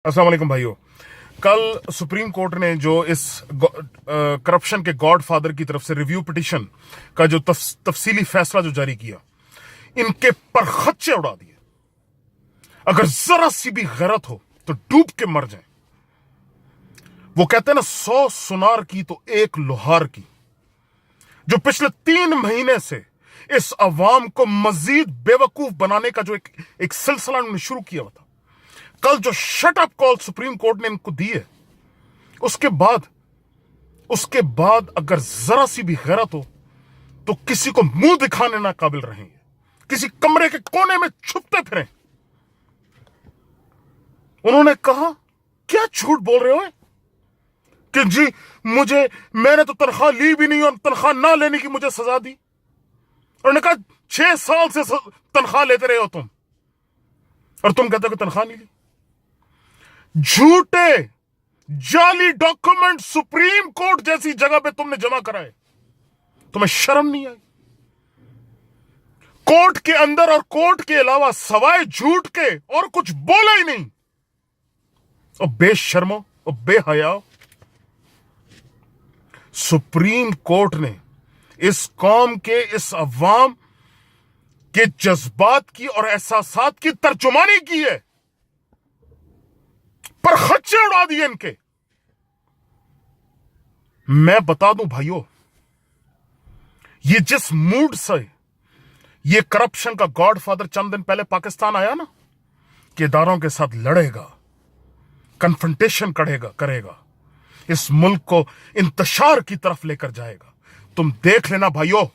अस्सलाम वालेकुम भाइयों। कल सुप्रीम कोर्ट ने जो इस करप्शन के गॉड फादर की तरफ से रिव्यू पिटीशन का जो तफसीली फैसला जो जारी किया, इनके परखच्चे उड़ा दिए। अगर जरा सी भी गैरत हो तो डूब के मर जाएं। वो कहते हैं ना, 100 सुनार की तो एक लोहार की। जो पिछले 3 महीने से इस अवाम को मजीद बेवकूफ बनाने का जो एक सिलसिला उन्होंने शुरू किया हुआ था, कल जो shut up call supreme court ने इनको दी है, उसके बाद अगर जरा सी भी गैरत हो तो किसी को मुंह दिखाने ना काबिल रहेंगे, किसी कमरे के कोने में छुपते फिरें। उन्होंने कहा, क्या झूठ बोल रहे हो कि जी मैंने तो तनख्वाह ली भी नहीं और तनख्वाह ना लेने की मुझे सजा दी। उन्होंने कहा 6 साल से तनख्वाह लेते रहे हो तुम, और तुम कहते हो कि तनख्वाह नहीं ली। झूठे जाली डॉक्यूमेंट सुप्रीम कोर्ट जैसी जगह पे तुमने जमा कराए, तुम्हें शर्म नहीं आई? कोर्ट के अंदर और कोर्ट के अलावा सवाए झूठ के और कुछ बोला ही नहीं। और बेशर्मो और बेहयाओ, सुप्रीम कोर्ट ने इस कौम के, इस अवाम के जज्बात की और एहसासात की तर्जुमानी की है, पर खच्चे उड़ा दिए इनके। मैं बता दूं भाइयों, ये जिस मूड से ये करप्शन का गॉडफादर चंद दिन पहले पाकिस्तान आया ना, कि इदारों के साथ लड़ेगा, कन्फ्रंटेशन करेगा, इस मुल्क को इंतशार की तरफ लेकर जाएगा, तुम देख लेना भाइयों,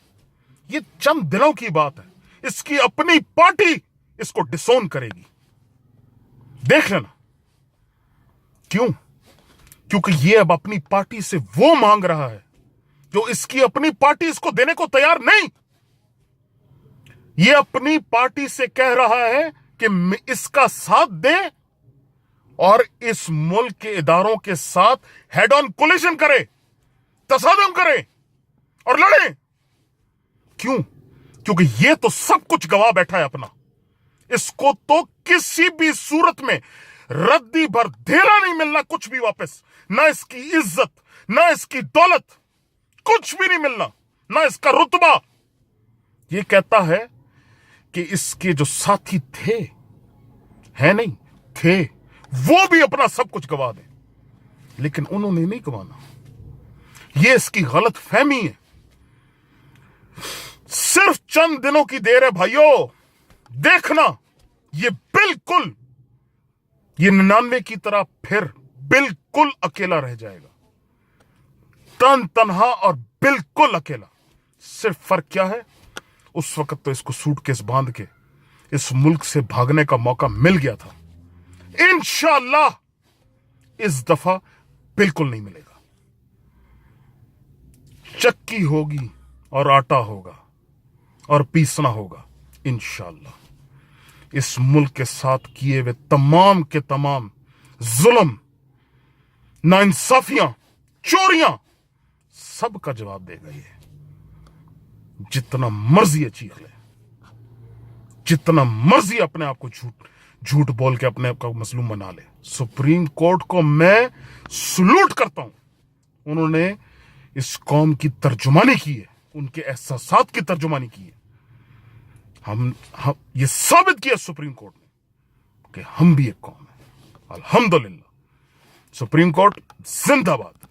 ये चंद दिनों की बात है। इसकी अपनी पार्टी इसको डिसोन करेगी, देख लेना। क्यों? क्योंकि ये अब अपनी पार्टी से वो मांग रहा है जो इसकी अपनी पार्टी इसको देने को तैयार नहीं। ये अपनी पार्टी से कह रहा है कि इसका साथ दे और इस मुल्क के इदारों के साथ हेड ऑन कोलिशन करे, तसादम करे और लड़े। क्यों? क्योंकि ये तो सब कुछ गवा बैठा है अपना। इसको तो किसी भी सूरत में रद्दी भर धेला नहीं मिलना, कुछ भी वापस, ना इसकी इज्जत, ना इसकी दौलत, कुछ भी नहीं मिलना, ना इसका रुतबा। ये कहता है कि इसके जो साथी थे, है नहीं थे, वो भी अपना सब कुछ गवा दें, लेकिन उन्होंने नहीं गवाना। ये इसकी गलत फहमी है। सिर्फ चंद दिनों की देर है भाइयों, देखना ये 99 की तरह फिर बिल्कुल अकेला रह जाएगा, तन्हा और बिल्कुल अकेला। सिर्फ फर्क क्या है, उस वक्त तो इसको सूटकेस बांध के इस मुल्क से भागने का मौका मिल गया था। इंशाअल्लाह इस दफा बिल्कुल नहीं मिलेगा। चक्की होगी और आटा होगा और पीसना होगा इंशाअल्लाह। इस मुल्क के साथ किए हुए तमाम के तमाम जुल्म, नाइंसाफियां, चोरियां, सब का जवाब देगा ये। जितना मर्जी चीख ले, जितना मर्जी अपने आप को झूठ बोल के अपने आप को मजलूम बना ले, सुप्रीम कोर्ट को मैं सलूट करता हूं। उन्होंने इस कौम की तर्जुमानी की है, उनके एहसासात की तर्जुमानी की है। हम ये साबित किया सुप्रीम कोर्ट ने कि हम भी एक कौम है। अल्हम्दुलिल्लाह। सुप्रीम कोर्ट जिंदाबाद।